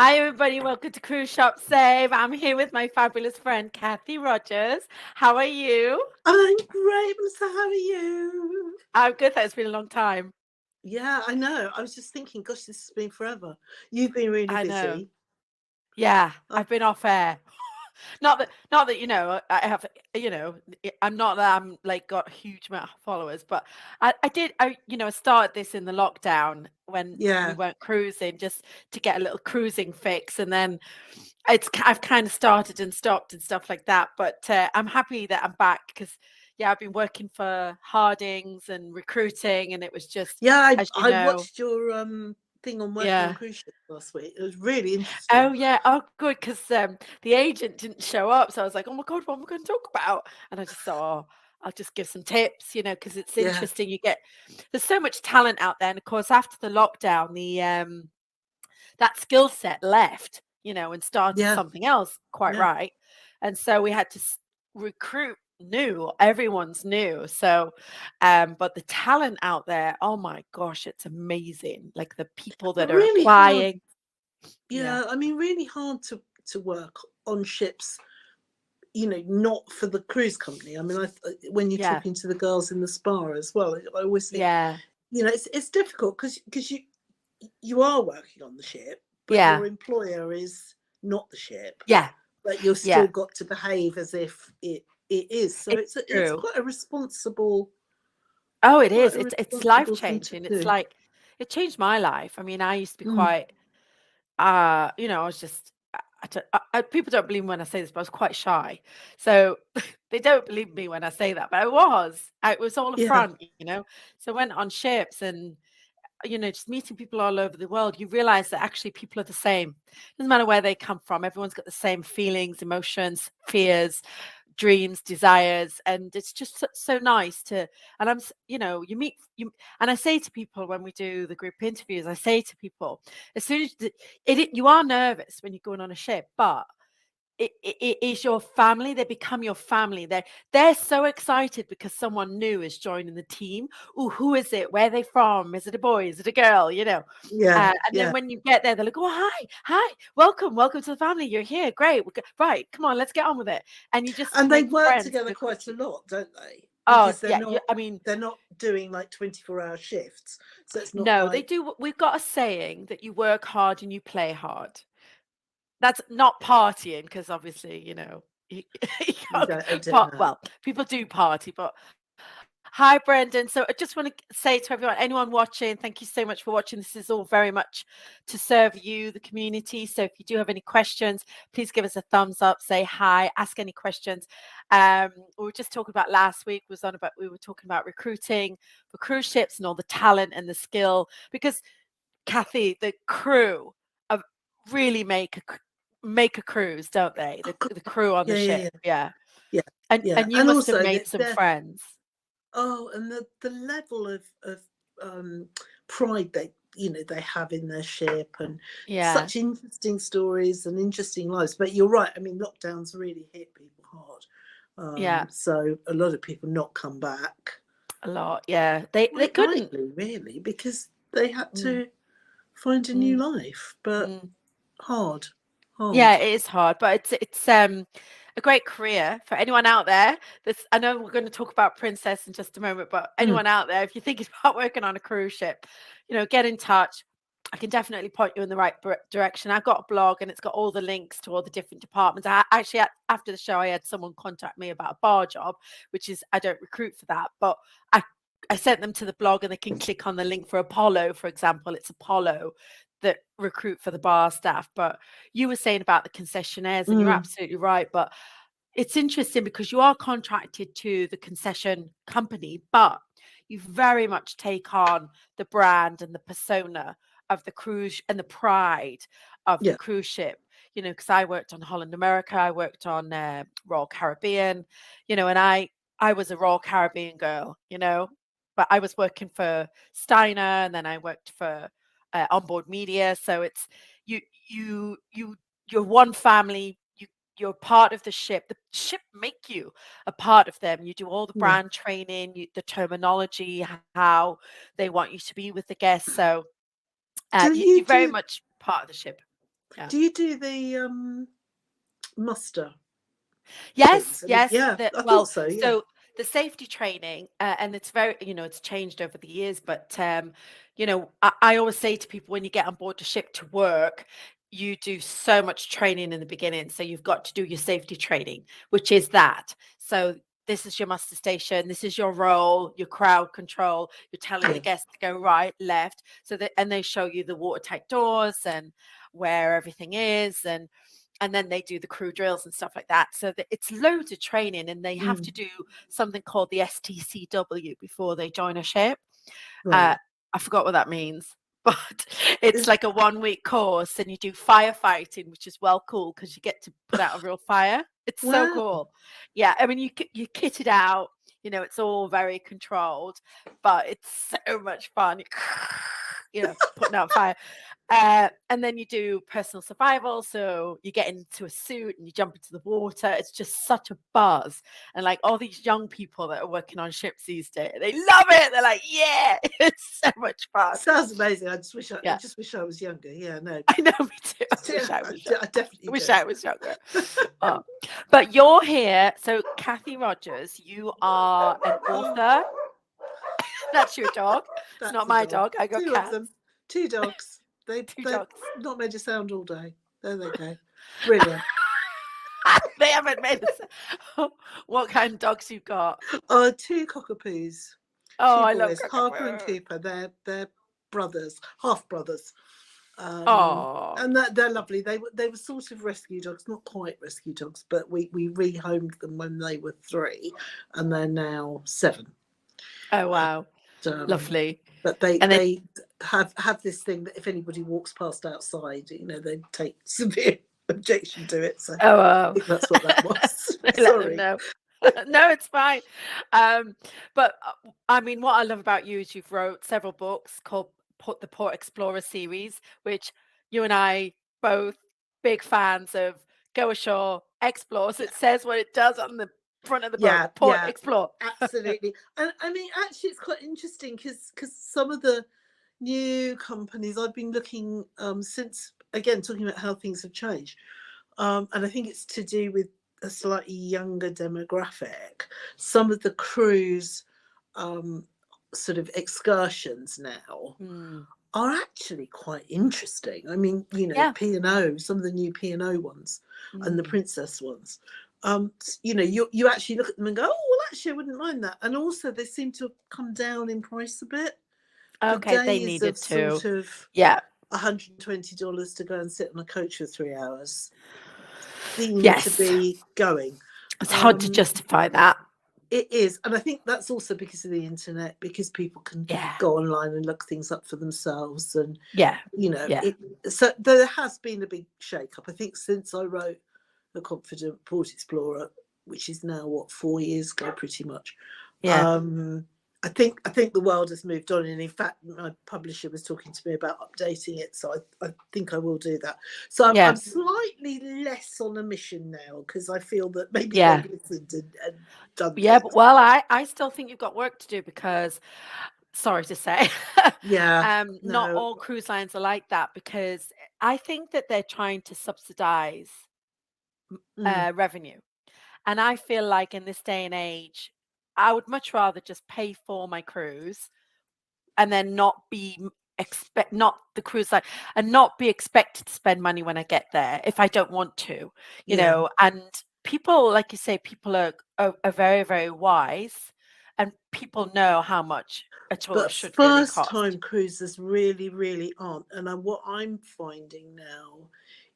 Hi, everybody. Welcome to Cruise Shop Save. I'm here with my fabulous friend, Cathy Rogers. How are you? I'm great, Melissa. How are you? I'm good. It's been a long time. Yeah, I know. I was just thinking, gosh, this has been forever. You've been really I know. busy. Yeah, Oh, I've been off air. Not that I have. I'm not that I'm like got a huge amount of followers, but I started this in the lockdown when we yeah. weren't cruising, just to get a little cruising fix, and then I've kind of started and stopped and stuff like that. But I'm happy that I'm back because yeah, I've been working for Hardings and recruiting, and it was just, Yeah, as you I know, watched your thing on working on yeah. cruise ships last week. It was really Oh interesting. yeah. Oh good, because the agent didn't show up, so I was like, oh my god, what am I going to talk about? And I just thought, oh, I'll just give some tips, because it's Yeah, interesting. There's so much talent out there, and of course after the lockdown, the that skill set left, and started yeah, something else, quite yeah. right. And so we had to recruit new, everyone's new. So, but the talent out there, oh my gosh, it's amazing. Like the people But that are really hard. applying. Yeah. Yeah, I mean, really hard to work on ships. Not for the cruise company. I mean, when you're Yeah. talking to the girls in the spa as well, I always think, Yeah. it's difficult because you are working on the ship, but Yeah. your employer is not the ship. Yeah. But you've Yeah. still got to behave as if it is. So It's it's true. quite a responsible, Oh, it quite is. a It's life responsible thing to changing. It's do. like it changed my life. I mean, I used to be Mm, quite I was just people don't believe me when I say this, but I was quite shy. So they don't believe me when I say that, but I was. It was all a yeah, front. So I went on ships and just meeting people all over the world, you realize that actually people are the same. Doesn't matter where they come from, everyone's got the same feelings, emotions, fears, dreams, desires, and it's just so nice to. And you meet you, and I say to people when we do the group interviews, I say to people, as soon as you are nervous when you're going on a ship, but it is your family. They become your family. They're so excited because someone new is joining the team. Oh, who is it? Where are they from? Is it a boy? Is it a girl? yeah, And then yeah. when you get there, they're like, "Oh, hi, welcome to the family. You're here, great. Right, come on, let's get on with it." And you just And they make work friends together so quite a quickly. lot, don't they? Oh Because yeah, I mean, they're not doing like 24-hour shifts. So it's not no, they like, do. We've got a saying that you work hard and you play hard. That's not partying because obviously, you you you can't don't know. well, people do party, but hi, Brendan. So I just want to say to everyone, anyone watching, thank you so much for watching. This is all very much to serve you, the community. So if you do have any questions, please give us a thumbs up, say hi, ask any questions. We were just talking about last week we were talking about recruiting for cruise ships and all the talent and the skill because Cathy, the crew of really make a cruise, don't they? Oh, The God. crew on the Yeah, yeah, ship, yeah, yeah. yeah, And yeah. and you And must have also made that some they're, friends. oh, and the level of pride they have in their ship, and Yeah, such interesting stories and interesting lives. But you're right. I mean, lockdowns really hit people hard. yeah, So a lot of people not come back a lot. Yeah, they quite couldn't. rightly, really, because they had Mm, to find a new mm, life. But mm. hard, Yeah, hard. it is hard, but it's a great career for anyone out there. I know we're going to talk about Princess in just a moment, but Mm, anyone out there, if you're thinking about working on a cruise ship, get in touch. I can definitely point you in the right direction. I've got a blog and it's got all the links to all the different departments. Actually, after the show, I had someone contact me about a bar job, which is I don't recruit for that, but I I sent them to the blog and they can click on the link for Apollo, for example. It's Apollo that recruit for the bar staff. But you were saying about the concessionaires, and you're mm, absolutely right. But it's interesting because you are contracted to the concession company, but you very much take on the brand and the persona of the cruise and the pride of the yeah, cruise ship. Because I worked on Holland America, I worked on Royal Caribbean, and I was a Royal Caribbean girl, but I was working for Steiner, and then I worked for Onboard Media. So it's you, you, you, you're one family. You're part of the ship. The ship make you a part of them. You do all the yeah. brand training, the terminology, how they want you to be with the guests. So Do you're you very do? much part of the ship. Yeah. Do you do the muster Yes, things? I mean, yes. yeah, I thought Well, so. Yeah, so the safety training, and it's very, it's changed over the years, but I always say to people when you get on board the ship to work, you do so much training in the beginning. So you've got to do your safety training, which is that. So this is your muster station, this is your role, your crowd control. You're telling the yeah. guests to go right, left. And they show you the watertight doors and where everything is, and then they do the crew drills and stuff like that. So it's loads of training, and they have Mm, to do something called the STCW before they join a ship. right. I forgot what that means, but it's Is like a 1 week course, and you do firefighting, which is well cool because you get to put out a real fire. It's so wow. cool. Yeah, I mean, you kit it out. It's all very controlled, but it's so much fun. Putting out fire. And then you do personal survival. So you get into a suit and you jump into the water. It's just such a buzz. And like all these young people that are working on ships these days, they love it. They're like, yeah, it's so much fun. Sounds amazing. I Yeah, just wish I was younger. Yeah, no. I know, me too. I Yeah, wish I was younger. I definitely I wish do. I was younger. Oh. But you're here. So, Cathy Rogers, you are an author. That's your dog. It's That's not a my dog. dog. I got Two of cats. them. Two dogs. Two They've dogs. not made a sound all day. There they go. Brilliant. They haven't made a. What kind of dogs you got? Two cockapoos. Oh, Two I love boys. Harper and cockapoo. Cooper. They're brothers, half brothers. Oh, And they're lovely. They were sort of rescue dogs, not quite rescue dogs, but we rehomed them when they were 3, and they're now 7. oh wow, Um, lovely. but And then they have this thing that if anybody walks past outside, they take severe objection to it. So I oh, wow. think that's what that was. Let them Sorry. know. No, it's fine. But I mean, what I love about you is you've wrote several books called the Port Explorer series, which you and I both big fans of. Go ashore, explore. So Yeah, it says what it does on the front of the book. yeah, Port yeah, Explore. absolutely. And I mean, actually, it's quite interesting because some of the new companies I've been looking since, again, talking about how things have changed. And I think it's to do with a slightly younger demographic. Some of the cruise sort of excursions now Mm. are actually quite interesting. I mean, Yeah. P&O, some of the new P&O ones and the Mm. Princess ones. You actually look at them and go, oh, well, actually, I wouldn't mind that. And also, they seem to have come down in price a bit. The Okay, they days of needed to. sort of Yeah. $120 to go and sit on a coach for 3 hours seem to Yes. be going. It's hard to Um, justify that. it is, and I think that's also because of the internet, because people can Yeah. go online and look things up for themselves, and Yeah. Yeah. so there has been a big shake-up. I think since I wrote The Confident Port Explorer, which is now 4 years ago, pretty much. Yeah. I think the world has moved on, and in fact, my publisher was talking to me about updating it, so I think I will do that. So I'm Yeah. slightly less on a mission now because I feel that maybe Yeah. they've listened and done Yeah. things. But well, I still think you've got work to do because, sorry to say, Yeah, not no, all cruise lines are like that, because I think that they're trying to subsidize mm, revenue. And I feel like in this day and age, I would much rather just pay for my cruise and then not the cruise line, and not be expected to spend money when I get there if I don't want to, yeah. and people, like you say, people are very, very wise, and people know how much a tour But should really first cost. time cruisers really, really aren't. And what I'm finding now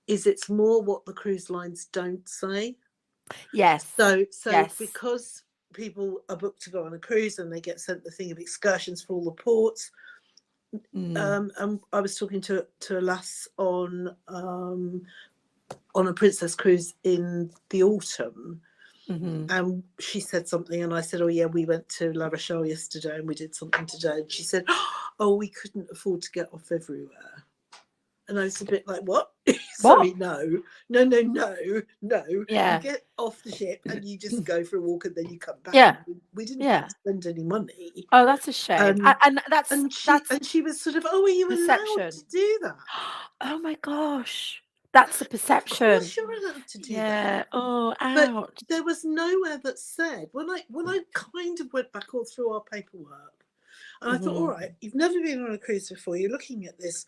is it's more what the cruise lines don't say. Yes. So Yes. because people are booked to go on a cruise and they get sent the thing of excursions for all the ports. Mm. And I was talking to a lass on a Princess cruise in the autumn, Hmm. and she said something, and I said, oh yeah, we went to La Rochelle yesterday and we did something today, and she said, oh, we couldn't afford to get off everywhere. And I was a bit like, what? What? Sorry, no. You Yeah. get off the ship and you just go for a walk and then you come back. Yeah. We didn't have Yeah. to spend any money. Oh, that's a shame. And And that's she was sort of, oh, are you allowed perception. to do that? Oh my gosh. That's the Of perception. course you're allowed to do that. Yeah. Oh, But ouch. there was nowhere that said, when I kind of went back all through our paperwork, and I thought, all Mhm. right, you've never been on a cruise before, you're looking at this.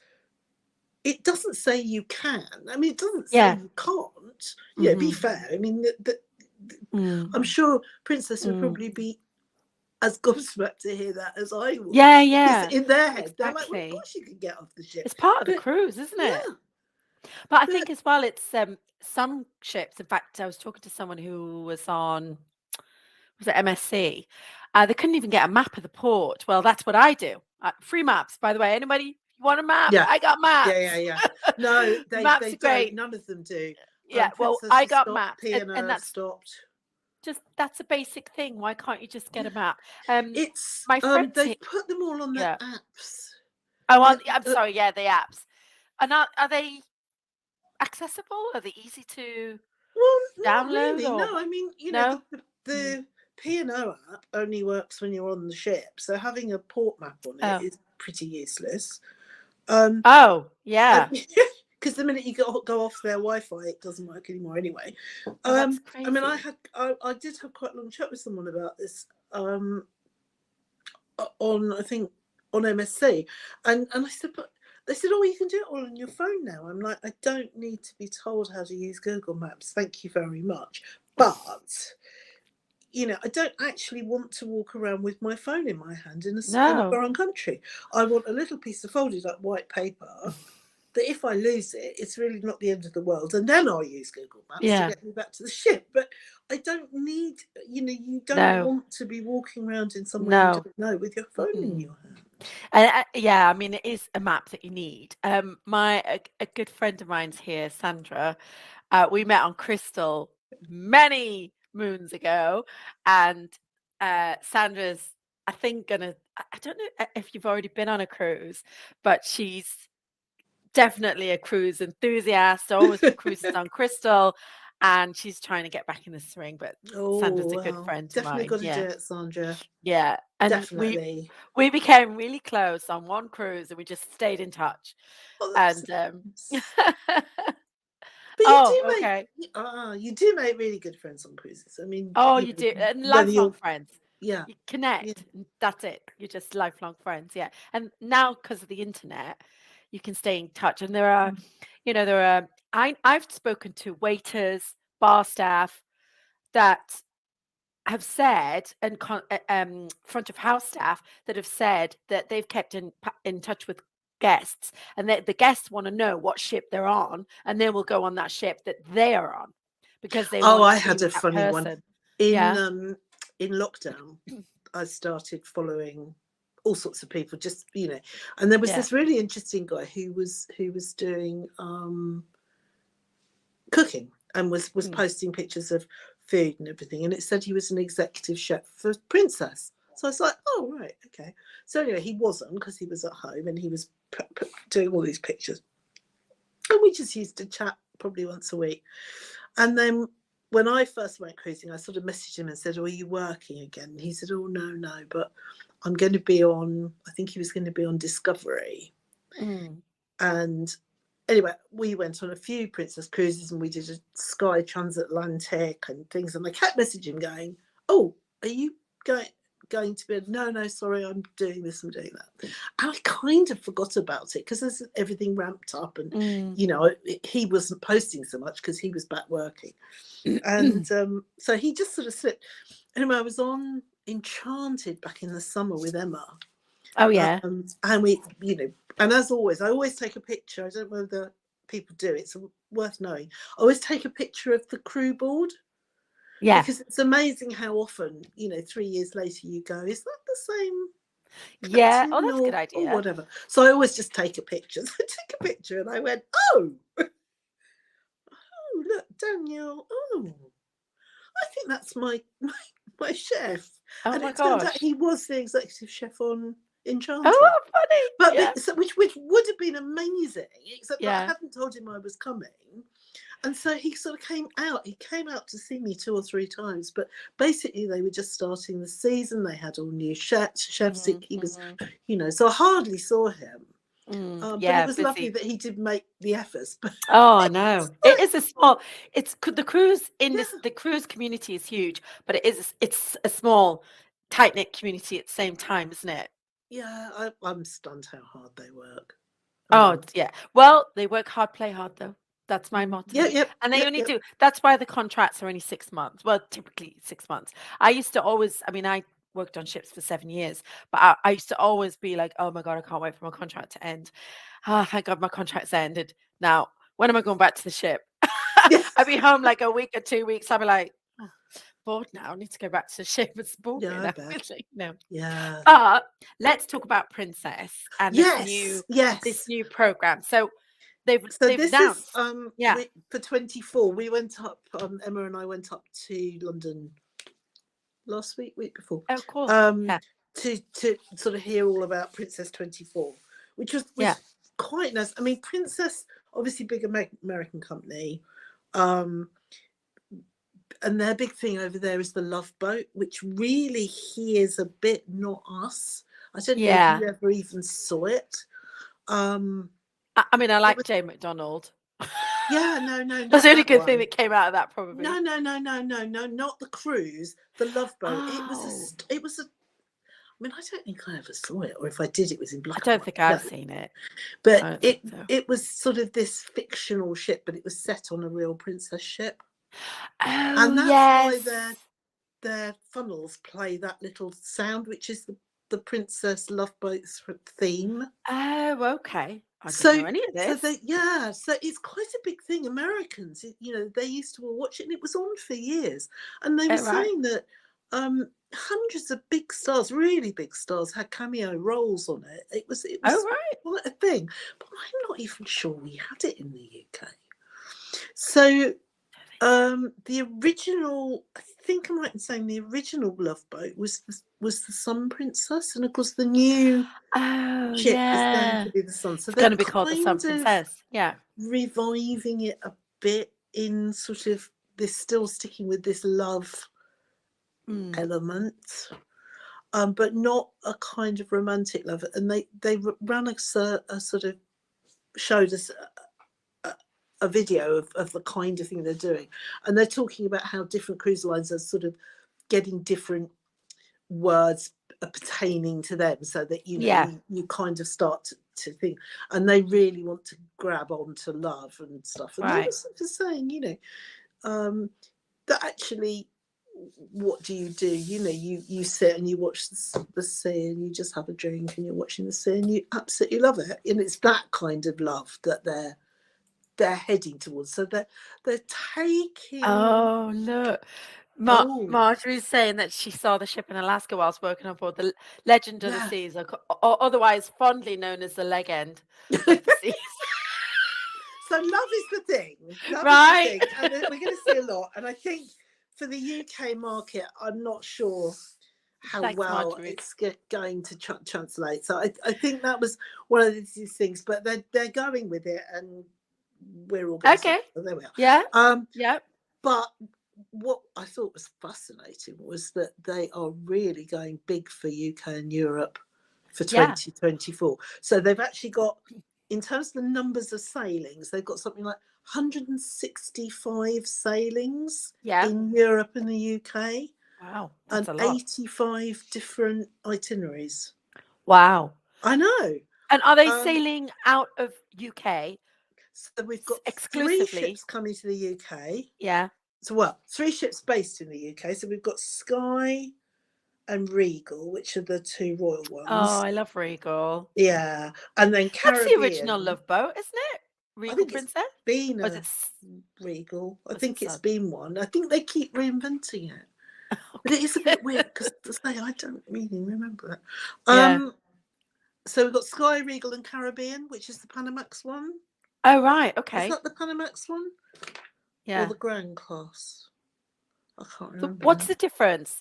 It doesn't say you can. I mean, it doesn't say Yeah. you can't. Be Mhm. fair. I mean, Mm. I'm sure Princess would Mm. probably be as gobsmacked to hear that as I would. Yeah, Because yeah. in their head, they're like, well, of Exactly. course you can get off the ship. It's part of the But cruise, isn't it? yeah, But I but think as well, it's some ships. In fact, I was talking to someone who was on was it MSC. They couldn't even get a map of the port. Well, that's what I do. Free maps, by the way. Anybody want a map? yeah, I got maps. yeah. No, Maps they are don't. great. None of them do. Yeah. Well, Princess I has got stopped. maps, and P&O that's stopped. that's a basic thing. Why can't you just get Yeah. a map? It's My friends here. they've put them all on their Yeah. apps. Oh, Uh, I'm uh, sorry. Yeah, the apps. And are they accessible? Are they easy to well, not download really. No, or I mean, no? Mm. the P&O app only works when you're on the ship, so having a port map on it Oh. is pretty useless. Um, Oh, yeah. because the minute you go off their Wi-Fi, it doesn't work anymore anyway. Oh, that's I mean, crazy. I did have quite a long chat with someone about this on I think on MSC, and I said, but they said, oh, you can do it all on your phone now. I'm like, I don't need to be told how to use Google Maps. Thank you very much, but I don't actually want to walk around with my phone in my hand in a No. foreign country. I want a little piece of folded up white paper that if I lose it, it's really not the end of the world. And then I'll use Google Maps to Yeah. get me back to the ship. But I don't need, you don't No. want to be walking around in somewhere you No. don't know with your phone in Mm-mm. your hand. And yeah, I mean, it is a map that you need. A good friend of mine's here, Sandra. We met on Crystal many moons ago, and Sandra's, I think, I don't know if you've already been on a cruise, but she's definitely a cruise enthusiast. Always got cruises on Crystal, and she's trying to get back in the swing. But Oh, Sandra's a good well, friend of definitely mine. got to do Yeah, it, Sandra. yeah, and Definitely. we became really close on one cruise, and we just stayed in touch. Oh, that's And nice. But oh, okay. you do make really good friends on cruises. I mean, Oh, you do, and whether lifelong you're, friends. yeah, You yeah. connect, and that's it. You're just lifelong friends, yeah. And now, because of the internet, you can stay in touch. And there are, there are. I've spoken to waiters, bar staff that have said, and front of house staff that have said that they've kept in touch with guests, and that the guests want to know what ship they're on, and they will go on that ship that they are on because they Oh, want I to be had a with that funny one person. Yeah. in lockdown. I started following all sorts of people, just and there was Yeah. this really interesting guy who was doing cooking and was Mm. posting pictures of food and everything, and it said he was an executive chef for Princess. So I was like, oh right, okay. So anyway, he wasn't, because he was at home and he was doing all these pictures, and we just used to chat probably once a week. And then when I first went cruising, I sort of messaged him and said, oh, are you working again? And he said, oh, no, but I'm going to be on, I think he was going to be on Discovery. Mm. And anyway, we went on a few Princess cruises, and we did a Sky Transatlantic and things. And I kept messaging him going, oh, are you going to be, no, sorry, I'm doing this, I'm doing that. And I kind of forgot about it because as everything ramped up, and Mm. he wasn't posting so much because he was back working. And so he just sort of slipped. Anyway, I was on Enchanted back in the summer with Emma. Oh yeah. And we, and as always, I always take a picture. I don't know whether people do, it's worth knowing. I always take a picture of the crew board, Yeah. because it's amazing how often, 3 years later you go, is that the same Yeah. Oh, captain that's a good or idea. whatever? So I always just take a picture. So I took a picture and I went, oh, look, Daniel. Oh, I think that's my chef. Oh And my it turned out gosh. he was the executive chef on Oh, Enchanted. funny. But Yeah. which would have been amazing, except that I Yeah. hadn't told him I was coming. And so he sort of came out. He came out to see me 2 or 3 times. But basically, they were just starting the season. They had all new chefs. Mhm, He was, mhm. so I hardly saw him. But it Yeah, was lovely busy. that he did make the efforts. But Oh, I it's know. It like, is a small. The cruise yeah, the cruise community is huge, but it's a small, tight knit community at the same time, isn't it? yeah, I'm stunned how hard they work. Oh, yeah. Well, they work hard, play hard, though. That's my Yeah, motto. yep, And they yep, only yep. do. That's why the contracts are only 6 months. Well, typically 6 months. I used to always. I mean, I worked on ships for 7 years, but I used to always be like, "Oh my god, I can't wait for my contract to end." Ah, thank God my contract's ended. Now, when am I going back to the ship? Yes. I'll be home like a week or 2 weeks. I'll be like, "Oh, bored now. I need to go back to the ship. It's Yeah, boring I now." bet. No. Yeah. But let's talk about Princess and Yes, this yes. new program. So So they've this is announced. Yeah. we for 24. We went up. Emma and I went up to London last week before, Oh, cool. um, Yeah. to sort of hear all about Princess 24, which Yeah. was quite nice. I mean, Princess, obviously big American company, um, and their big thing over there is the Love Boat, which really here is a bit not us. I don't know if Yeah. you ever even saw it. Um, I mean, I it like was, Jane McDonald. yeah, no, That's not the only that good thing one. that came out of that, No, probably. no, no, no, no, no, not the cruise, the Love Boat. Oh, It was a. I mean, I don't think I ever saw it, or if I did, it was in I black and don't white. think No, I've seen it. I but don't think so. it was sort of this fictional ship, but it was set on a real princess ship, Oh, and that's why yes. their funnels play that little sound, which is the Princess Love Boat's theme. Oh, okay. I didn't So know any of so this. so it's quite a big thing. Americans, they used to all watch it, and it was on for years. And they were Oh, right. saying that hundreds of big stars, really big stars, had cameo roles on it. It was Oh, right. quite a thing, but I'm not even sure we had it in the UK. So the original, I think I'm right in saying the original Love Boat was the Sun Princess, and of course the new Oh, ship is going yeah. to be the Sun. So It's going they're to be called the Sun kind of Princess. Yeah. reviving it a bit in sort of this, still sticking with this love Mm. element, but not a kind of romantic love. And they ran a sort of, showed us a video of the kind of thing they're doing, and they're talking about how different cruise lines are sort of getting different words pertaining to them, so that Yeah. you kind of start to think, and they really want to grab onto love and stuff. And they were Right. sort of saying, that actually, what do? You sit and you watch the sea, and you just have a drink, and you're watching the sea, and you absolutely love it. And it's that kind of love that they're heading towards. So they're taking. Oh, look. Oh Marjorie's saying that she saw the ship in Alaska whilst working on board the Legend of the yeah. Seas, or otherwise fondly known as the Leg End of the Seas. So love is the thing. Love is the Right? thing, and we're going to see a lot. And I think for the UK market, I'm not sure how Thanks, well Marjorie. it's going to translate. So I think that was one of these things. But they're going with it, and we're all going to see. Okay. So there we are. Yeah. Yep. But what I thought was fascinating was that they are really going big for UK and Europe for Yeah. 2024. So they've actually got, in terms of the numbers of sailings, they've got something like 165 sailings Yeah. in Europe and the UK, Wow. That's and a lot. 85 different itineraries. Wow. I know. And are they Um, sailing out of UK so we've got 3 exclusively? ships coming to the UK. Yeah. So, well, 3 ships based in the UK. So we've got Sky and Regal, which are the 2 royal Oh, ones. I love Regal. Yeah, and then That's the original Caribbean. Love Boat, isn't it? I Regal think it's Princess? been Or is a it Regal. I was it think it's Sun? been one. I think they keep reinventing it, but Okay. it is a bit weird because, to say, I don't really remember that. Yeah. So we've got Sky, Regal, and Caribbean, which is the Panamax one. Oh, right. Is Okay. that the Panamax one or Yeah. the Grand Class? I can't So remember what's now. the difference?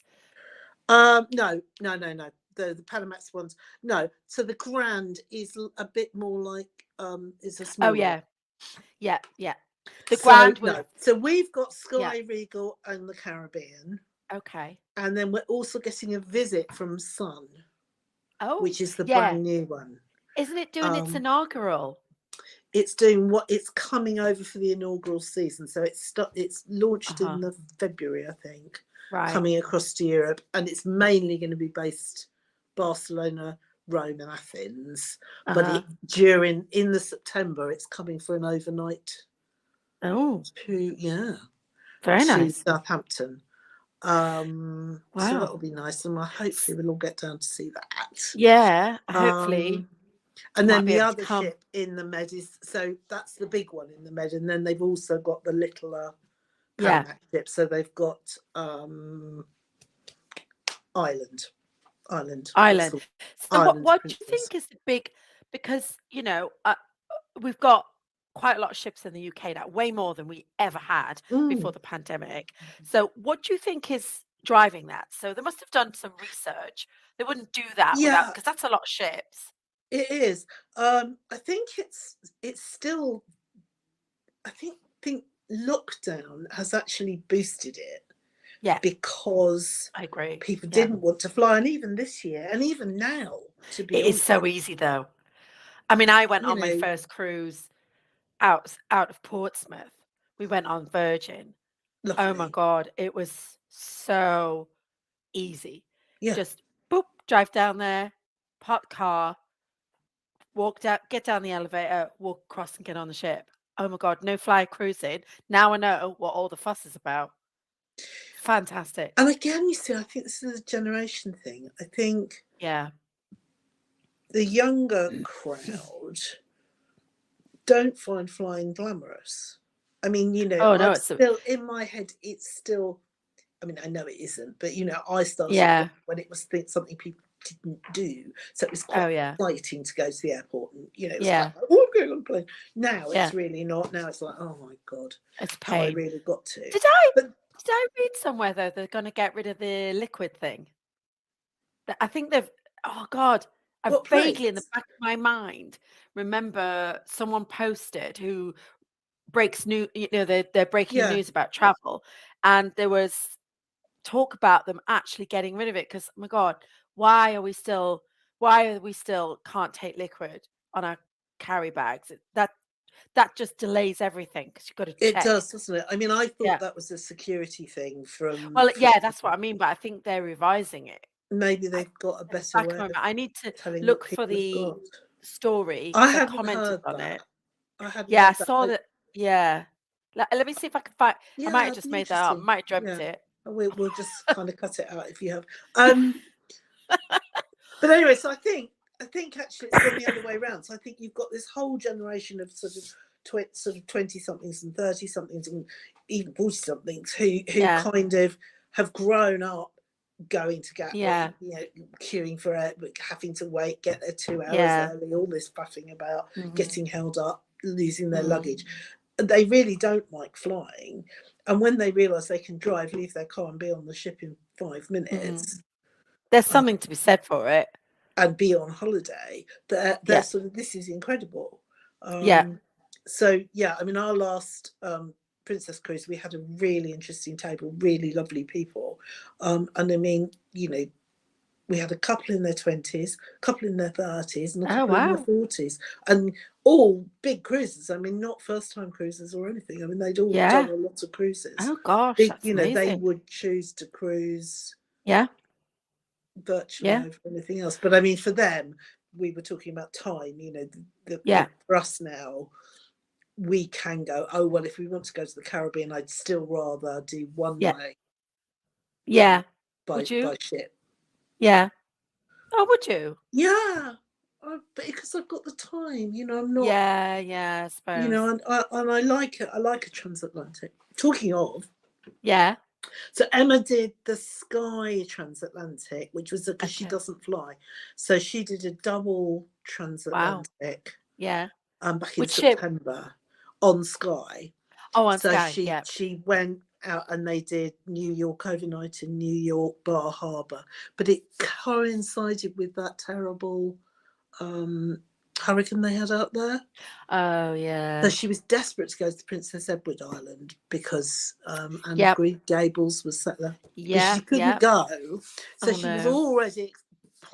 No. The Panamax ones. No. So the Grand is a bit more like is a Oh, smaller one. yeah. Yeah. Yeah. The So Grand was, no. So we've got yeah. Sky, Regal, and the Caribbean, Okay. and then we're also getting a visit from Sun, Oh, which is the yeah. brand new one. Isn't it doing its Um, inaugural? it's coming over for the inaugural season. So it's launched in the February, I think, Right. coming across to Europe, and it's mainly going to be based Barcelona, Rome, and Athens. But in the September, it's coming for an overnight. Oh, very to nice. Southampton. So Wow. that'll be nice, and hopefully we'll all get down to see that. Yeah, hopefully. And Might then be the able to other come. ship in the Med so that's the big one in the Med, and then they've also got the littler Yeah. Panamax ship. So they've got Island. Island. So Island what do you Princess. think is the big, because, we've got quite a lot of ships in the UK now, way more than we ever had before the pandemic. So what do you think is driving that? So they must have done some research. They wouldn't do that without, because that's a lot of ships. It is. I think it's still. I think lockdown has actually boosted it. Yeah, because I agree. people Yeah. didn't want to fly, and even this year, and even now, to be It is honest, so easy though. I mean, I went you on my know, first cruise out of Portsmouth. We went on Virgin. Oh my lovely. God, it was so easy. Yeah, Just boop, drive down there, park the car, walk down, get down the elevator, walk across and get on the ship. Oh my God, no fly cruising. Now I know what all the fuss is about. Fantastic. and again, you see, I think this is a generation thing. I think Yeah. the younger crowd don't find flying glamorous. I mean, Oh no, I'm it's a, still in my head. It's still. I mean, I know it isn't, but I started yeah. when it was something people didn't do, so it was quite Oh yeah. exciting to go to the airport, and it was Yeah. quite like, oh, I'm going on a plane. Now Yeah. it's really not. Now it's like, oh my god, It's a have I pain. really got to? Did I But did I read somewhere though they're gonna get rid of the liquid thing? I think they've, oh God, I what vaguely in the planes? back of my mind remember someone posted who breaks new, they're breaking Yeah, news about travel, and there was talk about them actually getting rid of it because, oh my God, why are we still can't take liquid on our carry bags? That just delays everything because you've got to it check. does, doesn't it? I mean, I Yeah. thought that was a security thing from Well, yeah, that's what I mean, but I think they're revising it. maybe I, they've got a in the better back of way my of mind, I need to telling what look for people have the got. story I because I hadn't commented heard on that. it. I hadn't Yeah, I heard that. saw that. Yeah. Let me see if I can find. I might Yeah, have it'd just be made that up. interesting. Might have dreamt Yeah, it. we'll just kind of cut it out if you have. But anyway, so I think actually it's gone the other way around. So I think you've got this whole generation of sort of 20 somethings and 30 somethings and even 40 somethings who Yeah. kind of have grown up going to Yeah. Gatwick, queuing for it, having to wait, get there 2 hours Yeah. early, all this faffing about, Mhm. getting held up, losing their Mm. luggage. They really don't like flying. And when they realise they can drive, leave their car and be on the ship in 5 minutes, There's something to be said for it. and be on holiday, they're Yeah. sort of, this is incredible. Yeah. So yeah, I mean, our last Princess Cruise, we had a really interesting table, really lovely people, and I mean, we had a couple in their 20s, a couple in their 30s, and a Oh couple in their wow. 40s, and all big cruises. I mean, not first-time cruises or anything. I mean, they'd all Yeah. done a lot of cruises. Oh gosh, Big, that's they amazing. would choose to cruise Yeah. virtually Yeah. over anything else. But I mean, for them, we were talking about time. Yeah. For us now, we can go. Oh well, if we want to go to the Caribbean, I'd still rather do one Yeah. way Yeah. by Would you? ship. Yeah. Oh, would you? Yeah, because I've got the time. I'm not. Yeah. Yeah. I suppose. And I like it. I like a transatlantic. Talking of, Yeah. so Emma did the Sky Transatlantic, which was because she Okay. doesn't fly, so she did a double Wow. transatlantic Yeah. back in Which ship? September on Sky. Oh, on So Sky. she Yeah. she went out and they did New York overnight in New York Bar Harbor, but it coincided with that terrible hurricane they had out there. Oh, So yeah. she was desperate to go to Princess Edward Island because Anne of Yep. Green Gables was set there, but she Yeah. couldn't Yeah. go. So Oh she was no. already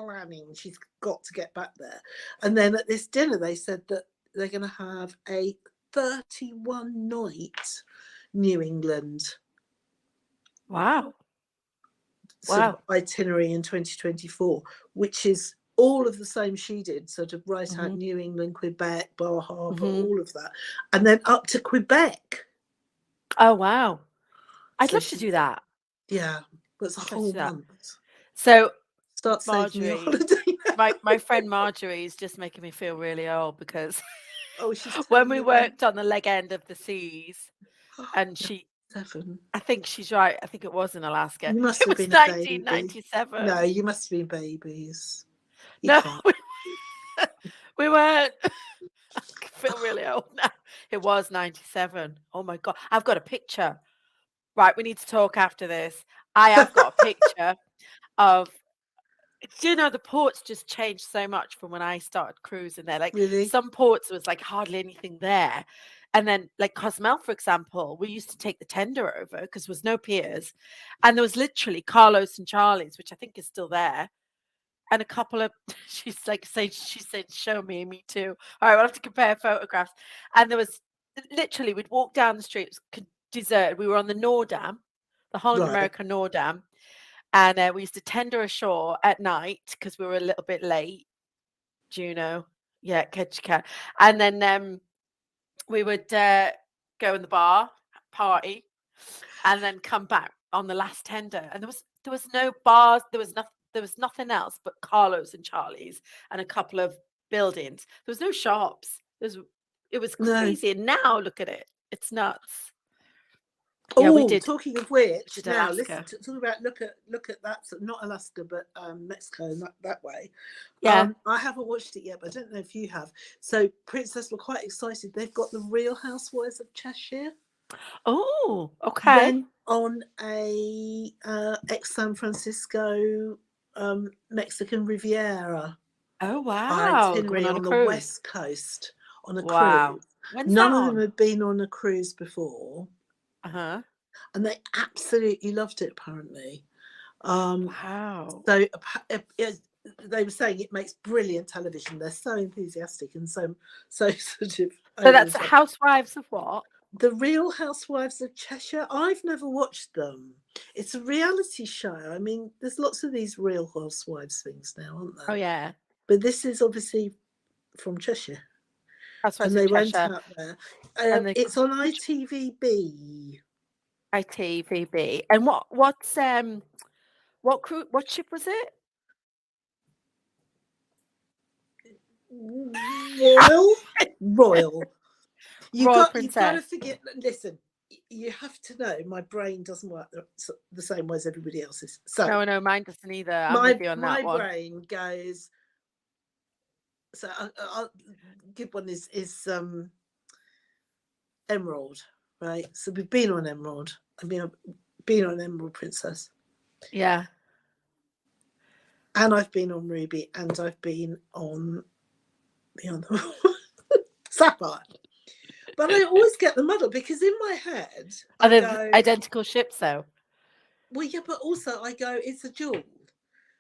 planning. She's got to get back there. And then at this dinner, they said that they're going to have a 31 night New England Wow. sort of Wow. itinerary in 2024, which is all of the same she did, sort of right out Mhm. New England, Quebec, Bar Harbor, Mhm. all of that, and then up to Quebec. Oh, wow. I'd So love to she, do that. yeah, that's a I'd love to whole do that. month. So Start saving your Marjorie, holiday now. my friend Marjorie is just making me feel really old because Oh, she's when telling we you when. worked on the leg end of the seas, and she, 7. I think she's right. I think it was in Alaska. You must It have was been a baby. 1997. No, you must have been babies. You No, can't. we weren't. I feel really old now. It was 97. Oh my God. I've got a picture. Right, we need to talk after this. I have got a picture of, do you know, the ports just changed so much from when I started cruising there. Like Really? some ports, there was like hardly anything there. And then, like Cozumel, for example, we used to take the tender over because there was no piers. And there was literally Carlos and Charlie's, which I think is still there. And a couple of, she's like saying, she said, show me, me too. All right, we'll have to compare photographs. And there was literally, we'd walk down the street, it was deserted. We were on the Nordam, the Holland Right. America Nordam. And we used to tender ashore at night because we were a little bit late. Juno, yeah, Ketchikan. And then we would go in the bar, party, and then come back on the last tender. And there was no bars, there was nothing else but Carlos and Charlie's and a couple of buildings. There was no shops. It was No. crazy. And now look at it. It's nuts. Yeah, Oh, talking of which, did now listen, Alaska. talk about look at that. So not Alaska, but Mexico and that way. Yeah. I haven't watched it yet, but I don't know if you have. So Princess were quite excited. They've got the Real Housewives of Cheshire. Oh, okay. Went on a ex San Francisco Mexican Riviera Oh, wow. Going itinerary on a on the cruise. west coast on a Wow. cruise. When's None that of them on? had been on a cruise before, Uh-huh. and they absolutely loved it. Apparently, Wow. so they were saying it makes brilliant television. They're so enthusiastic and so sort of. So over that's the top. Housewives of what? The Real Housewives of Cheshire. I've never watched them. It's a reality show. I mean, there's lots of these Real Housewives things now, aren't Oh, there? yeah. But this is obviously from Cheshire, Housewives and of they went Cheshire out there. and the It's on ITVB. ITVB. And what crew, what ship was it? Royal. Royal You've got to Princess. forget. Listen, you have to know my brain doesn't work the same way as everybody else's. So No, mine doesn't either. I'm with you on my that one. brain goes. So I'll good one is Emerald, right? So we've been on Emerald. I've been on Emerald Princess, Yeah. and I've been on Ruby, and I've been on the other one, Sapphire. But I always get the muddle because in my head Are I they go, identical ships though? well, yeah, but also I go, it's a jewel.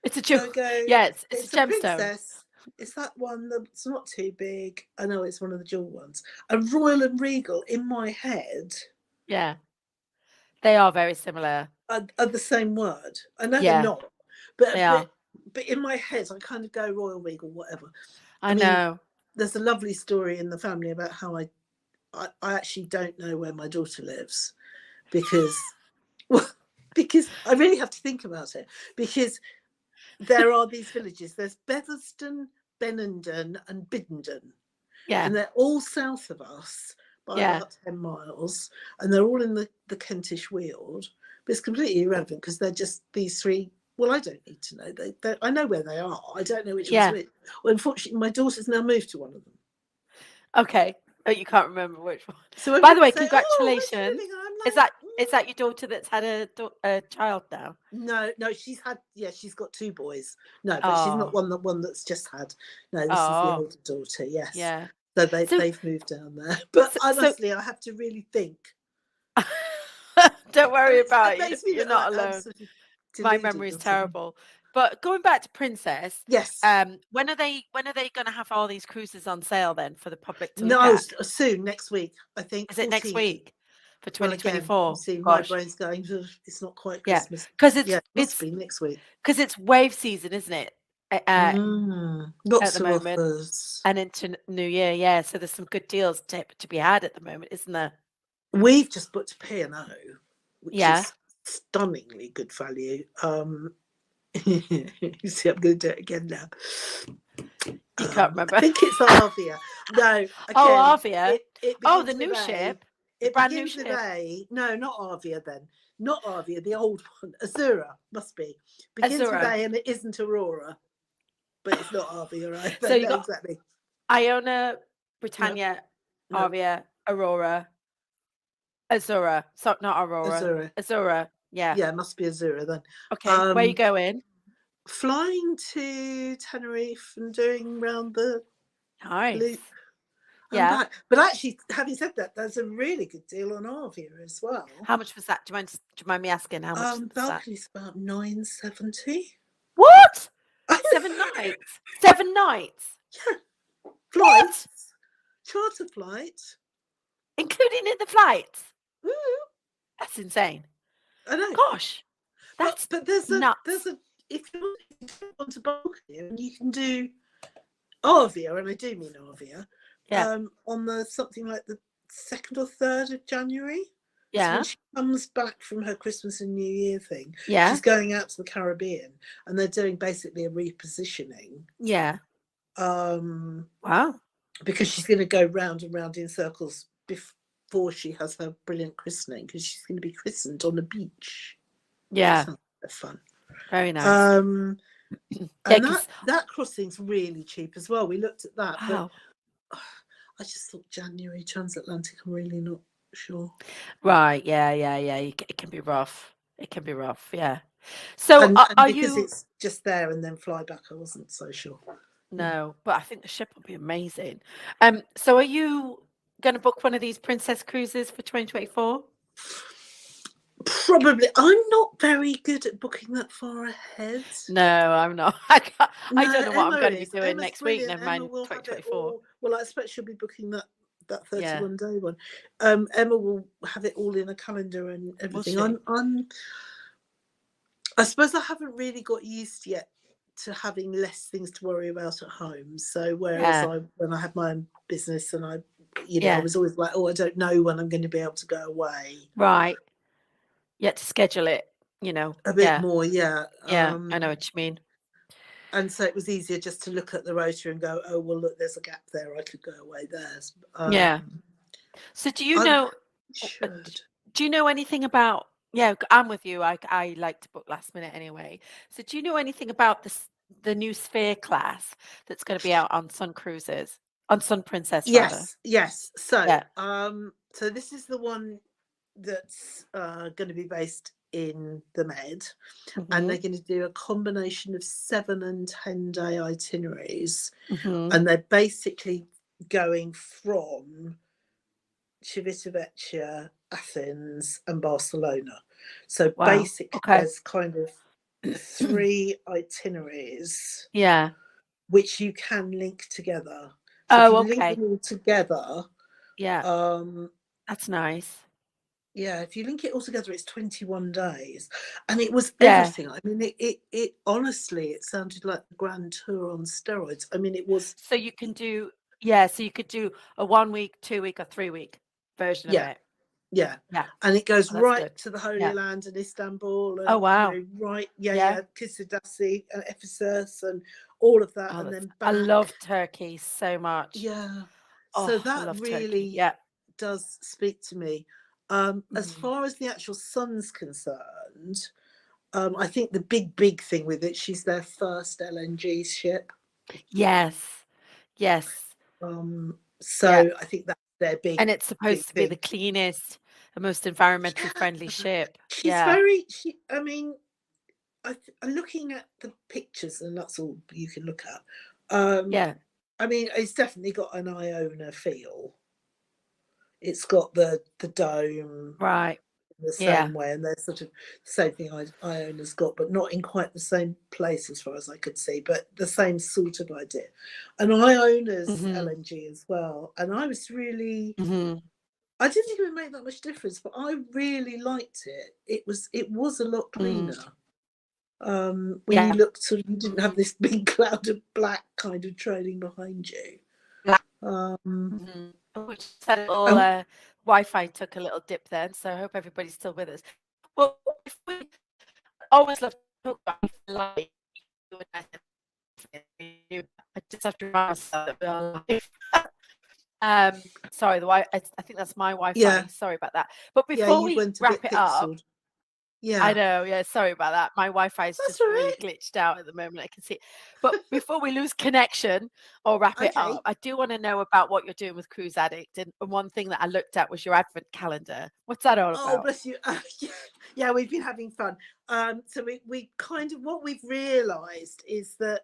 It's a So jewel. I go, Yeah, it's a it's a gemstone. princess. It's that one that's not too big. I know it's one of the jewel ones. And Royal and Regal in my head Yeah. They are very similar. are the same word. I know they're Yeah, not, they are. but in my head I kind of go Royal Regal, whatever. I mean, know. there's a lovely story in the family about how I actually don't know where my daughter lives because because I really have to think about it because there are these villages. There's Betherston, Benenden, and Biddenden, Yeah. and they're all south of us by about 10 miles, and they're all in the Kentish Weald. But it's completely irrelevant because they're just these three. Well, I don't need to know. I know where they are. I don't know which one's which. Well, unfortunately, my daughter's now moved to one of them. Okay. Oh, you can't remember which one. So by the way, say, congratulations. Oh, like, is that your daughter that's had a child now? No, she's got 2 boys. No, but she's not one that's just had. No, this is the older daughter. Yes. Yeah. So they've moved down there. But honestly, I have to really think. Don't worry about it. You're not alone. Sort of My memory is terrible. But going back to Princess, Yes. when are they going to have all these cruises on sale then for the public to look No, at? soon, next week, I think, Is it next 14th. week for Well, again, you 2024? see, my Gosh, brain's going, "Ugh, it's not quite yeah, Christmas." because Yeah, it's it must be next week. wave season, isn't it? At Lots the of moment offers. and into New Year, yeah. So there's some good deals to be had at the moment, isn't there? We've just booked a P&O, which Yeah, is stunningly good value. You see, I'm going to do it again now. you can't I remember. think it's Arvia. No, Oh, again, Arvia. it Oh, the begins with new A. ship, the It brand new begins with ship, A. No, not Arvia then. Not Arvia, the old one. Azura must be. Begins with Azura. A and it isn't Aurora, but it's not Arvia So either. you No, got exactly. Iona, No, Britannia, no, Arvia, Aurora, Azura. So not Aurora, Azura. Azura. Yeah. Yeah, must be Azura then. Okay. Where you Um, going? Flying to Tenerife and doing round the Nice. loop and Yeah. back. But actually, having said that, there's a really good deal on Arvia as well. How much was that? Do you mind me asking how much was that? Balcony's about $970. What? 7 nights? 7 nights? Yeah, What? flights, charter flight. Including in the flights? Mm, That's insane. I know, Gosh, that's but there's nuts. a if you want to Balcony, and you can do Arvia, and I do mean Arvia, Yeah. on the something like the 2nd or 3rd of January. So when Yeah. she comes back from her Christmas and New Year thing, Yeah. she's going out to the Caribbean, and they're doing basically a repositioning. Yeah. Um, Wow. because she's going to go round and round in circles before she has her brilliant christening, because she's going to be christened on a beach. Yeah. Sounds like fun. Very nice. And Yeah, that crossing's really cheap as well. We looked at that, wow. but I just thought January transatlantic. I'm really not sure. Right. Yeah. Yeah. Yeah. It can be rough. It can be rough. Yeah. So And are because you? it's just there and then fly back, I wasn't so sure. No, but I think the ship will be amazing. So are you going to book one of these princess cruises for 2024? Probably. I'm not very good at booking that far ahead. No, I'm not. I No, don't know what I'm Emma going to be is. doing Emma's next week. brilliant. Never Emma mind will have it 2024. all. Well, I expect she'll be booking that Yeah. 31 day one. Emma will have it all in a calendar and Will everything. she? I suppose I haven't really got used yet to having less things to worry about at home. So whereas Yeah. when I had my own business and I Yeah. was always like, oh, I don't know when I'm going to be able to go away. Right. You had to schedule it, A bit Yeah. more, yeah. Yeah. I know what you mean. And so it was easier just to look at the rotor and go, oh, well, look, there's a gap there. I could go away there. Yeah. So do you I know, should. do you know anything about, yeah, I'm with you. I like to book last minute anyway. So do you know anything about the new Sphere class that's going to be out on Sun Cruises, on Sun Princess rather? Yes. So, Yeah. so this is the one that's going to be based in the Med, and they're Mm-hmm. going to do a combination of 7 and 10 day itineraries, Mm-hmm. and they're basically going from Civitavecchia, Athens, and Barcelona. So Wow. basically, Okay. there's kind of 3 itineraries Yeah. which you can link together. So if Oh, you link okay. them all together, Yeah. um, That's nice. yeah, if you link it all together, it's 21 days, and it was Yeah. everything. I mean, it honestly, it sounded like the Grand Tour on steroids. I mean, it was. So you can do, yeah. So you could do a 1 week, 2 week, or 3 week version of Yeah, it. yeah, Yeah. and it goes Oh, that's right good. to the Holy Yeah. Land and Istanbul, Oh, and wow. right, Yeah. Kusadasi and Ephesus and all of that, Oh, and then I back. love Turkey so much. Yeah, Oh, so I that love Turkey. really Yeah. does speak to me. As Mhm. far as the actual Sun's concerned, I think the big thing with it, she's their first LNG ship. Yes. Yes. Yeah. So I think that's their big And it's supposed to be the thing. cleanest and most environmentally friendly Yeah, ship. she's Yeah. very. I mean, I'm looking at the pictures, and that's all you can look at. Yeah. I mean, it's definitely got an Iona feel. It's got the dome, Right. the Yeah. same way, and they're sort of the same thing Iona's got, but not in quite the same place as far as I could see, but the same sort of idea. And Iona's Mhm. LNG as well. And I was really, Mhm. I didn't think it would make that much difference, but I really liked it. It was a lot Mm. cleaner. When you Yeah. looked sort of, you didn't have Mhm. this big cloud of black kind of trailing behind you. Black. Um, Mhm. Which said a little and Wi-Fi took a little dip then, so I hope everybody's still with us. Well, if we always love to talk about life, you and I just have to remind myself that we are live. Sorry, I think that's my yeah, Wi-Fi. Sorry about that. But yeah, before you we went a wrap bit it up, pixeled. I Yeah, know, yeah, sorry about that. My Wi-Fi is that's just all really right. glitched out at the moment. I can see it. But before we lose connection or wrap it up, Okay. I do want to know about what you're doing with Cruise Addict. And one thing that I looked at was your advent calendar. What's that all Oh, about? bless you. Yeah, yeah, we've been having fun. So we kind of, what we've realised is that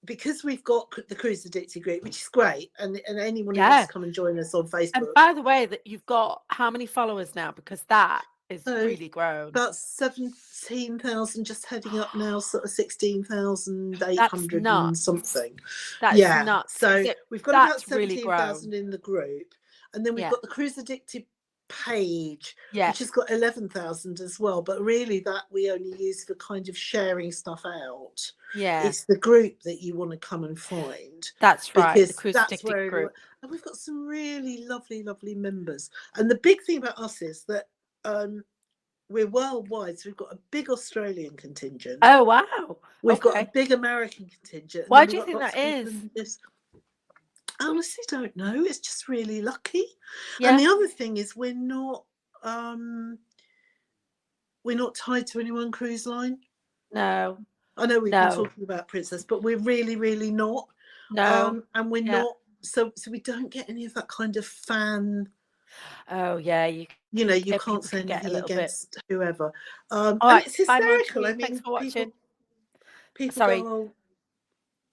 because we've got the Cruise Addicted group, which is great, and anyone who wants Yeah. to come and join us on And Facebook. by the way, that you've got how many followers now? Because that is So really grown. about 17,000, just heading up now, sort of That's 16,800 and nuts. something. That's Yeah. nuts. So So we've got about that's really grown. 17,000 in the group. And then we've Yeah. got the Cruise Addicted page, Yeah. which has got 11,000 as well. But really, that we only use for kind of sharing stuff out. Yeah. It's the group that you want to come and find, That's right. The because Cruise that's Addicted where everyone, group. and we've got some really lovely, lovely members. And the big thing about us is that we're worldwide, so we've got a big Australian contingent, Oh, wow. we've got a Okay. big American contingent, and Why then do we've you got think lots that of people is? in this. I honestly don't know. It's just really lucky. And Yeah. the other thing is um we're not tied to any one cruise line. No. I know we've been No. talking about Princess, but we're really, really not. No. And we're Yeah. not, so we don't get any of that kind of fan, Oh, yeah. you can't People say can get a anything little bit. against whoever. All And right. it's Bye, hysterical. I Marjorie. Thanks mean, for people watching. people go, Sorry. oh,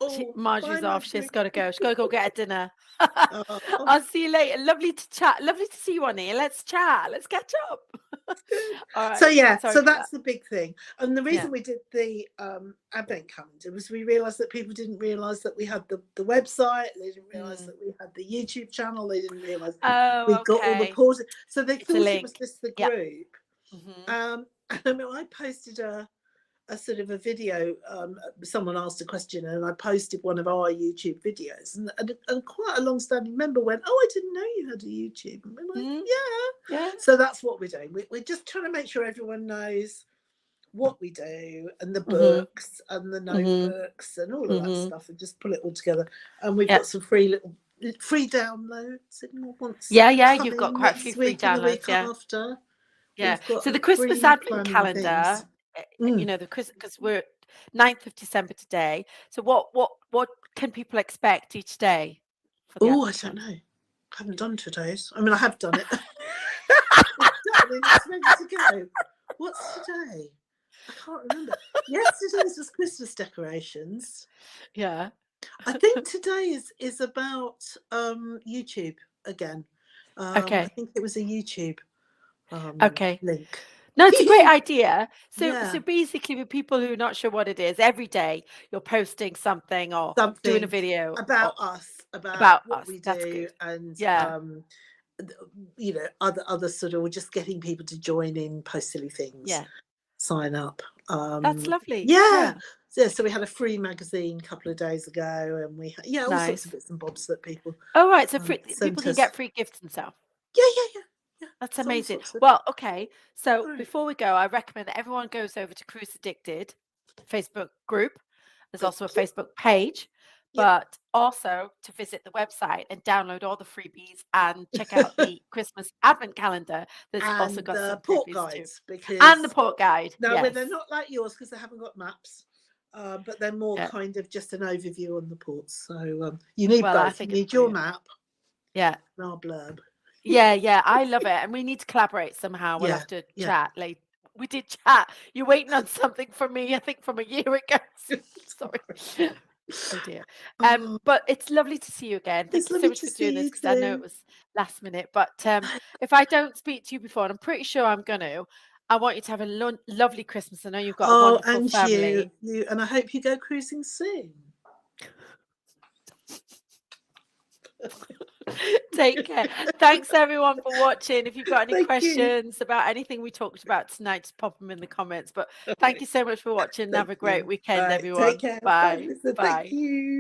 oh, bye, Marjorie's off. She's Marjorie. got to go. She's got to go get her dinner. Oh, I'll see you later. Lovely to chat. Lovely to see you on here. Let's chat. Let's catch up. good. All So right. yeah, Sorry so about that. that's the big thing. And the Yeah. reason we did the advent calendar was we realized that people didn't realize that we had the website, they didn't realize Mm. that we had the YouTube channel, they didn't realize Oh, we'd got all the okay. pauses, so they It's a thought it was link. just the Yeah. group. Hmm. And I mean, I posted a sort of a video. Someone asked a question, and I posted one of our YouTube videos, and quite a long-standing member went, "Oh, I didn't know you had a YouTube." And we're like, Mm. "Yeah." Yeah. So that's what we're doing. We're just trying to make sure everyone knows what we do, and the Hmm. books and the Hmm. notebooks and all of that Hmm. stuff, and just pull it all together. And we've Yeah. got some free downloads. Anyone wants Yeah. Yeah. come You've got in quite a few next free week or the downloads. week Yeah. after? Yeah. We've got So a the Christmas free Advent planning things. calendar, Mm. the because we're 9th of December today. So what can people expect each day for the Oh, I Advent don't calendar? know. I haven't done today's. I mean, I have done it. It's done and it's ready to go. What's today? I can't remember. Yesterday's was Christmas decorations. Yeah. I think today is about YouTube again. I Okay. think it was a YouTube Okay. link. No, it's a great idea. So Yeah, basically, with people who are not sure what it is, every day you're posting something or doing a something video about us, about about what us. we That's do, good. and Yeah, other sort of, we're just getting people to join in, post silly things, yeah. sign up. That's lovely. Yeah. Yeah, So we had a free magazine a couple of days ago, and we had, all sorts of nice. bits and bobs that people Oh, right. So people sent can us. get free gifts and stuff. Yeah, yeah, yeah, yeah. That's It's all amazing. sorts of. Well, okay. So Right. before we go, I recommend that everyone goes over to Cruise Addicted Facebook group. There's Thank also a you. Facebook page, Yep. but also to visit the website and download all the freebies and check out the Christmas Advent calendar. There's also And got the some port freebies too. guides, And the because port guide. no, well, Yes. they're not like yours because they haven't got maps, but they're more Yeah. kind of just an overview on the ports. So you need Well, I both. You think it's need your brilliant. map Yeah. and our blurb. Yeah, yeah, I love it, and we need to collaborate somehow. We'll Yeah, have to yeah. chat later. We did chat. You're waiting on something from me, I think from a year ago. Sorry. Oh dear. Oh, But it's lovely to see you again. Thank it's you so lovely much to for doing see this you because I know it too. was last minute. But if I don't speak to you before, and I'm pretty sure I'm going to, I want you to have a lovely Christmas. I know you've got a Oh, wonderful and you, family. and I hope you go cruising soon. Take care. Thanks everyone for watching. If you've got any Thank you. questions about anything we talked about tonight, just pop them in the comments. But thank you so much for watching and have Thank a great you. weekend, Bye. Take everyone. care. Bye, Bye. Lisa. Thank Bye. you.